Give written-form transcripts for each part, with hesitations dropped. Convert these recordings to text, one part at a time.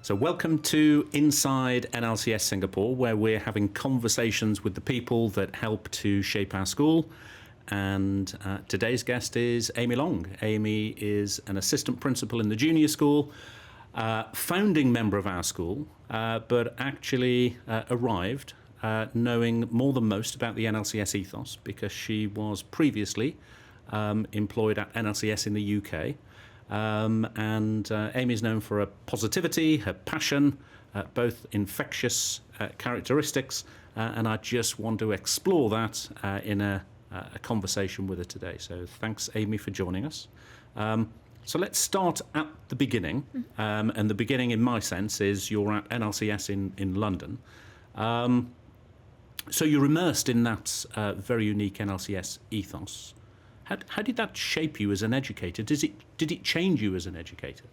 So welcome to Inside NLCS Singapore, where we're having conversations with the people that help to shape our school. And today's guest is Amy Long. Amy is an assistant principal in the junior school, founding member of our school, but actually arrived knowing more than most about the NLCS ethos because she was previously employed at NLCS in the UK. And Amy is known for her positivity, her passion, both infectious characteristics, and I just want to explore that in a conversation with her today. So thanks, Amy, for joining us. So let's start at the beginning, and the beginning, in my sense, is you're at NLCS in London. So you're immersed in that very unique NLCS ethos. How did that shape you as an educator? Did it change you as an educator?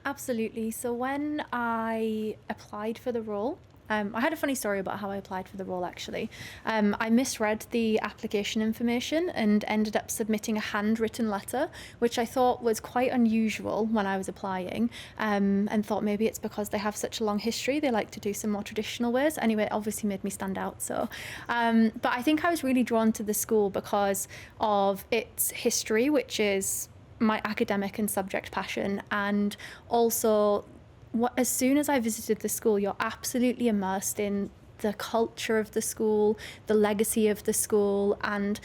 Absolutely. So when I applied for the role, I had a funny story about how I applied for the role, actually. I misread the application information and ended up submitting a handwritten letter, which I thought was quite unusual when I was applying, and thought maybe it's because they have such a long history, they like to do some more traditional ways. Anyway, it obviously made me stand out. So, but I think I was really drawn to the school because of its history, which is my academic and subject passion, and also as soon as I visited the school, you're absolutely immersed in the culture of the school, the legacy of the school, and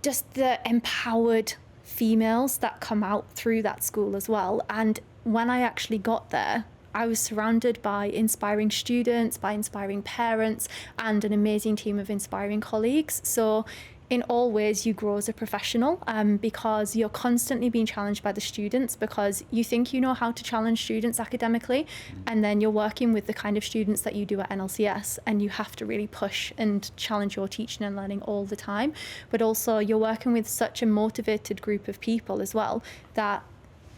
just the empowered females that come out through that school as well. And when I actually got there, I was surrounded by inspiring students, by inspiring parents, and an amazing team of inspiring colleagues. So in all ways, you grow as a professional because you're constantly being challenged by the students, because you think you know how to challenge students academically, and then you're working with the kind of students that you do at NLCS, and you have to really push and challenge your teaching and learning all the time. But also you're working with such a motivated group of people as well that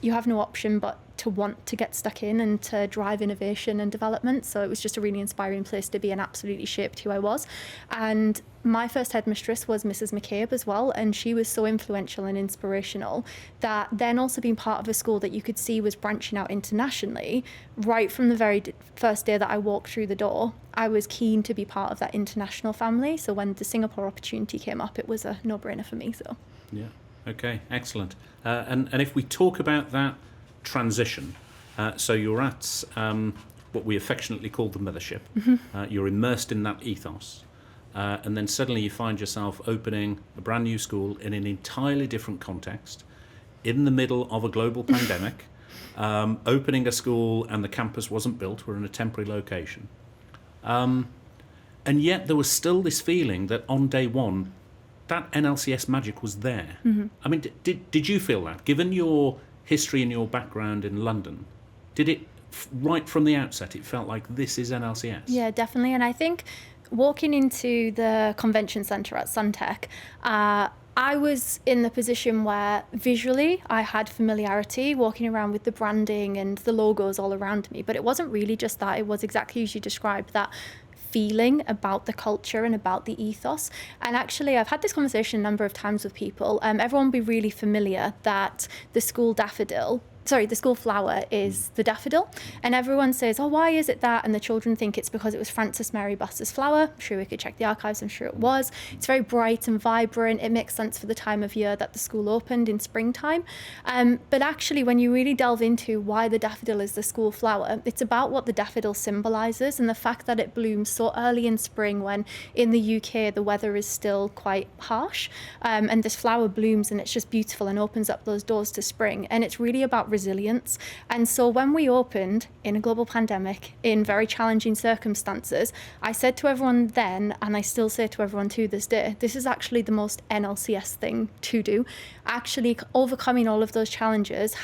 you have no option but to want to get stuck in and to drive innovation and development. So it was just a really inspiring place to be and absolutely shaped who I was. And my first headmistress was Mrs. McCabe as well, and she was so influential and inspirational that then also being part of a school that you could see was branching out internationally, right from the very first day that I walked through the door, I was keen to be part of that international family. So when the Singapore opportunity came up, it was a no-brainer for me. So yeah, okay, excellent. And if we talk about that transition, so you're at what we affectionately call the mothership. You're immersed in that ethos, and then suddenly you find yourself opening a brand new school in an entirely different context, in the middle of a global pandemic, opening a school and the campus wasn't built, we're in a temporary location. And yet there was still this feeling that on day one, that NLCS magic was there. I mean, did you feel that, given your history and your background in London? Did it, right from the outset, it felt like this is NLCS? Yeah, definitely. And I think walking into the convention centre at Suntec, I was in the position where visually I had familiarity walking around with the branding and the logos all around me, but it wasn't really just that. It was exactly as you described, that feeling about the culture and about the ethos. And actually, I've had this conversation a number of times with people. Everyone will be really familiar that the school flower is the daffodil. And everyone says, oh, why is it that? And the children think it's because it was Frances Mary Buster's flower. I'm sure we could check the archives, I'm sure it was. It's very bright and vibrant. It makes sense for the time of year that the school opened in springtime. But actually, when you really delve into why the daffodil is the school flower, it's about what the daffodil symbolises and the fact that it blooms so early in spring when in the UK the weather is still quite harsh. And this flower blooms and it's just beautiful and opens up those doors to spring. And it's really about resilience. And so when we opened in a global pandemic, in very challenging circumstances, I said to everyone then, and I still say to everyone to this day, this is actually the most NLCS thing to do. Actually overcoming all of those challenges,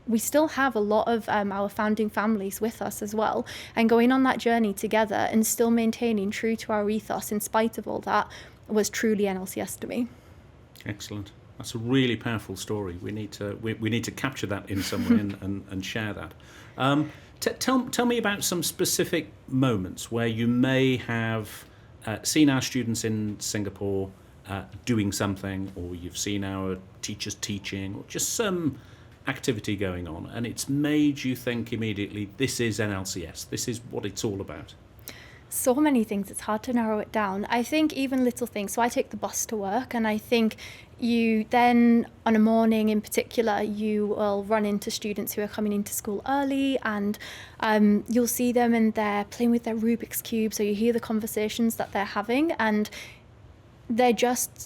we still have a lot of our founding families with us as well, and going on that journey together and still maintaining true to our ethos in spite of all that was truly NLCS to me. Excellent. That's a really powerful story. We need to capture that in some way and share that. Tell me about some specific moments where you may have seen our students in Singapore doing something, or you've seen our teachers teaching, or just some activity going on, and it's made you think immediately, this is NLCS, this is what it's all about? So many things, it's hard to narrow it down. I think even little things. So I take the bus to work, and I think you then, on a morning in particular, you will run into students who are coming into school early, and you'll see them and they're playing with their Rubik's Cube. So you hear the conversations that they're having, and they're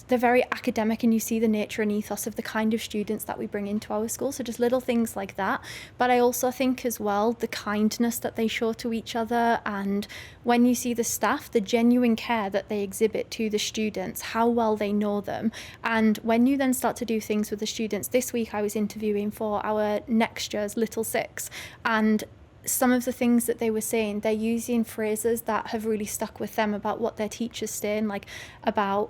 very academic, and you see the nature and ethos of the kind of students that we bring into our school. So just little things like that. But I also think as well, the kindness that they show to each other, and when you see the staff, the genuine care that they exhibit to the students, how well they know them. And when you then start to do things with the students, this week I was interviewing for our next year's Little Six, and some of the things that they were saying, they're using phrases that have really stuck with them about what their teachers saying, like about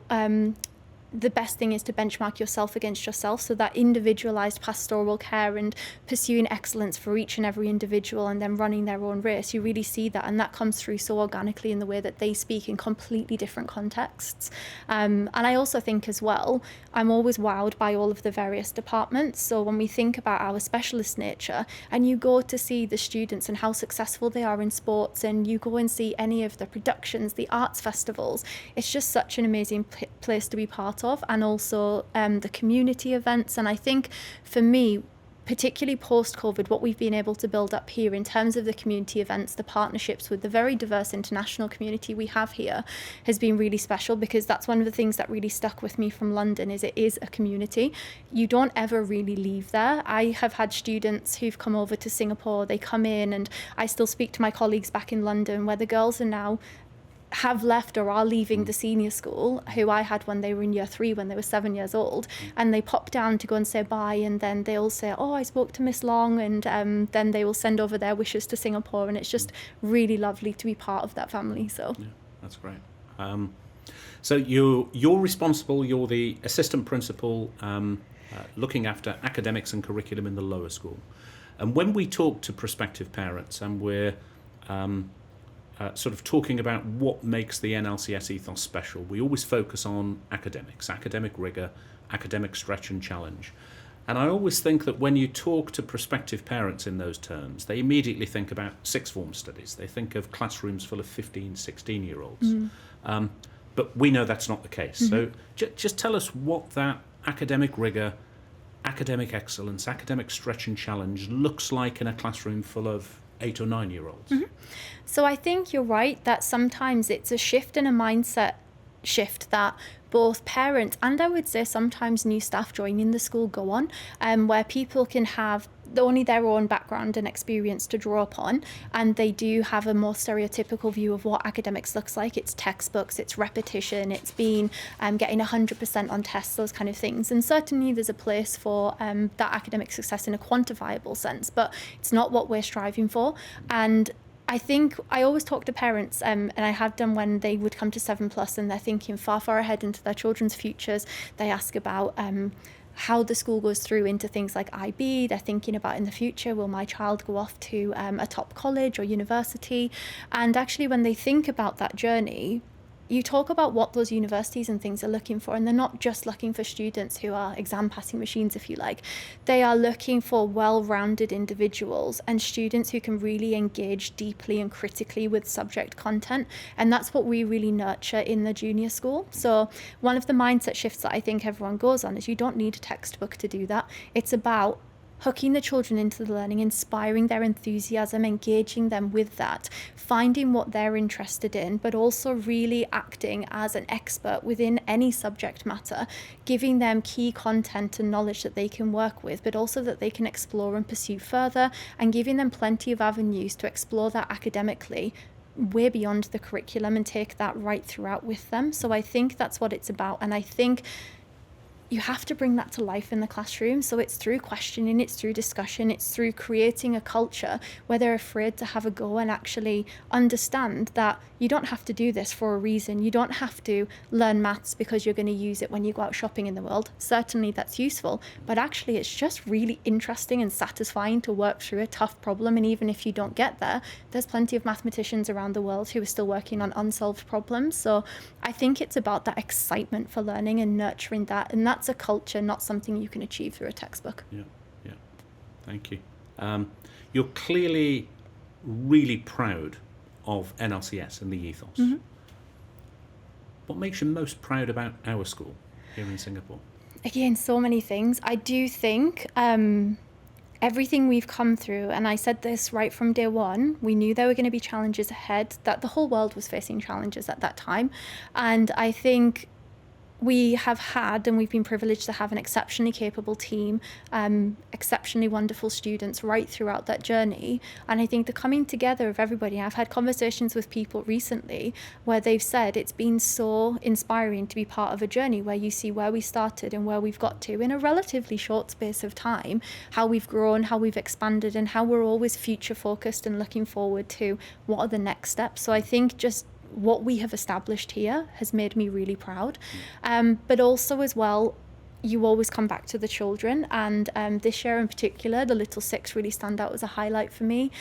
the best thing is to benchmark yourself against yourself. So that individualized pastoral care and pursuing excellence for each and every individual, and then running their own race, you really see that, and that comes through so organically in the way that they speak in completely different contexts. And I also think as well, I'm always wowed by all of the various departments. So when we think about our specialist nature, and you go to see the students and how successful they are in sports, and you go and see any of the productions, the arts festivals, it's just such an amazing place to be part of, and also the community events. And I think for me, particularly post-COVID, what we've been able to build up here in terms of the community events, the partnerships with the very diverse international community we have here, has been really special, because that's one of the things that really stuck with me from London, is it is a community. You don't ever really leave there. I have had students who've come over to Singapore, they come in, and I still speak to my colleagues back in London, where the girls are now have left or are leaving the senior school, who I had when they were in year 3, when they were 7 years old, and they pop down to go and say bye, and then they'll say, oh, I spoke to Miss Long, and then they will send over their wishes to Singapore, and it's just really lovely to be part of that family. So yeah, that's great. So you're responsible, you're the assistant principal looking after academics and curriculum in the lower school, and when we talk to prospective parents, and we're sort of talking about what makes the NLCS ethos special, we always focus on academics, academic rigour, academic stretch and challenge. And I always think that when you talk to prospective parents in those terms, they immediately think about sixth form studies. They think of classrooms full of 15, 16-year-olds. But we know that's not the case. So just tell us what that academic rigour, academic excellence, academic stretch and challenge looks like in a classroom full of 8 or 9-year-olds. So I think you're right that sometimes it's a shift and a mindset shift that both parents and, I would say, sometimes new staff joining the school go on, where people can have only their own background and experience to draw upon, and they do have a more stereotypical view of what academics looks like. It's textbooks, it's repetition, it's been getting 100% on tests, those kind of things. And certainly there's a place for that academic success in a quantifiable sense, but it's not what we're striving for. And I think I always talk to parents, and I have done when they would come to 7+ and they're thinking far, far ahead into their children's futures. They ask about how the school goes through into things like IB. They're thinking about, in the future, will my child go off to a top college or university? And actually, when they think about that journey, you talk about what those universities and things are looking for, and they're not just looking for students who are exam passing machines, if you like. They are looking for well-rounded individuals and students who can really engage deeply and critically with subject content, and that's what we really nurture in the junior school. So one of the mindset shifts that I think everyone goes on is you don't need a textbook to do that. It's about hooking the children into the learning, inspiring their enthusiasm, engaging them with that, finding what they're interested in, but also really acting as an expert within any subject matter, giving them key content and knowledge that they can work with, but also that they can explore and pursue further, and giving them plenty of avenues to explore that academically way beyond the curriculum and take that right throughout with them. So I think that's what it's about, and I think you have to bring that to life in the classroom. So it's through questioning, it's through discussion, it's through creating a culture where they're afraid to have a go and actually understand that you don't have to do this for a reason. You don't have to learn maths because you're going to use it when you go out shopping in the world. Certainly that's useful, but actually it's just really interesting and satisfying to work through a tough problem. And even if you don't get there, there's plenty of mathematicians around the world who are still working on unsolved problems. So I think it's about that excitement for learning and nurturing that. And that's a culture, not something you can achieve through a textbook. Yeah, yeah. Thank you. You're clearly really proud of NLCS and the ethos. Mm-hmm. What makes you most proud about our school here in Singapore? Again, so many things. I do think everything we've come through, and I said this right from day one, we knew there were going to be challenges ahead, that the whole world was facing challenges at that time. And I think we have had, and we've been privileged to have, an exceptionally capable team, exceptionally wonderful students right throughout that journey. And I think the coming together of everybody, I've had conversations with people recently where they've said it's been so inspiring to be part of a journey where you see where we started and where we've got to in a relatively short space of time, how we've grown, how we've expanded, and how we're always future focused and looking forward to what are the next steps. So I think just what we have established here has made me really proud. But also as well, you always come back to the children, and this year in particular, the Little Six really stand out as a highlight for me.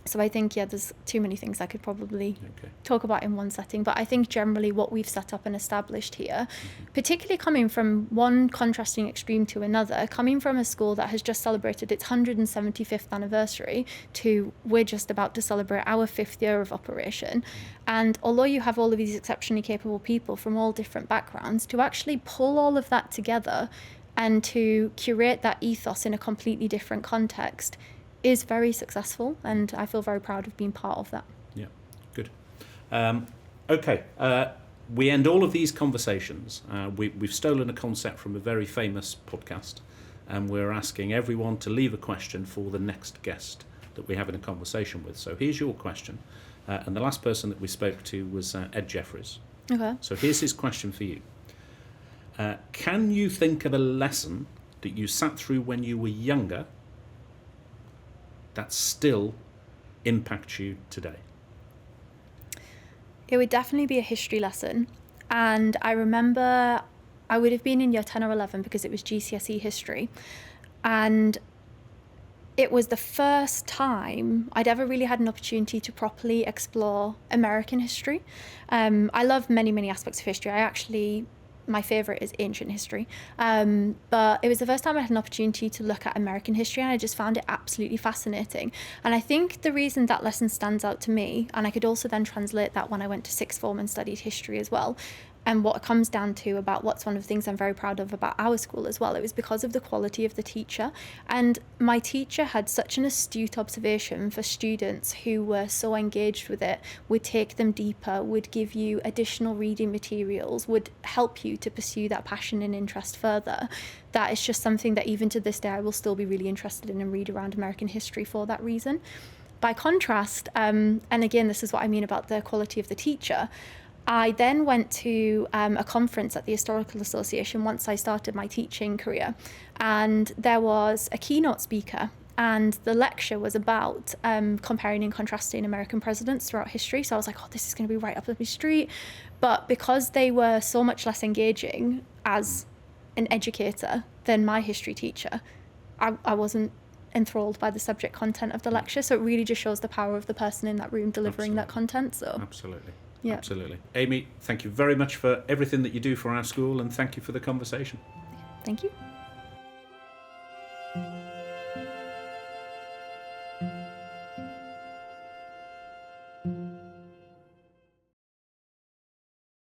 So I think, there's too many things I could probably talk about in one setting, but I think generally what we've set up and established here, particularly coming from one contrasting extreme to another, coming from a school that has just celebrated its 175th anniversary to we're just about to celebrate our 5th year of operation. And although you have all of these exceptionally capable people from all different backgrounds, to actually pull all of that together and to curate that ethos in a completely different context is very successful, and I feel very proud of being part of that. Yeah, good. Okay, we end all of these conversations. We've stolen a concept from a very famous podcast, and we're asking everyone to leave a question for the next guest that we have in a conversation with. So here's your question, and the last person that we spoke to was Ed Jeffries. Okay. So here's his question for you. Can you think of a lesson that you sat through when you were younger that still impacts you today? It would definitely be a history lesson. And I remember I would have been in year 10 or 11 because it was GCSE history. And it was the first time I'd ever really had an opportunity to properly explore American history. I love many, many aspects of history. My favourite is ancient history. But it was the first time I had an opportunity to look at American history, and I just found it absolutely fascinating. And I think the reason that lesson stands out to me, and I could also then translate that when I went to sixth form and studied history as well, and what it comes down to about what's one of the things I'm very proud of about our school as well, it was because of the quality of the teacher. And my teacher had such an astute observation for students who were so engaged with it, would take them deeper, would give you additional reading materials, would help you to pursue that passion and interest further. That is just something that even to this day I will still be really interested in and read around American history for that reason. By contrast, and again, this is what I mean about the quality of the teacher, I then went to a conference at the Historical Association once I started my teaching career, and there was a keynote speaker, and the lecture was about comparing and contrasting American presidents throughout history. So I was like, oh, this is going to be right up my street. But because they were so much less engaging as an educator than my history teacher, I wasn't enthralled by the subject content of the lecture. So it really just shows the power of the person in that room delivering that content. So Absolutely. Yeah. Absolutely. Amy, thank you very much for everything that you do for our school, and thank you for the conversation. Thank you.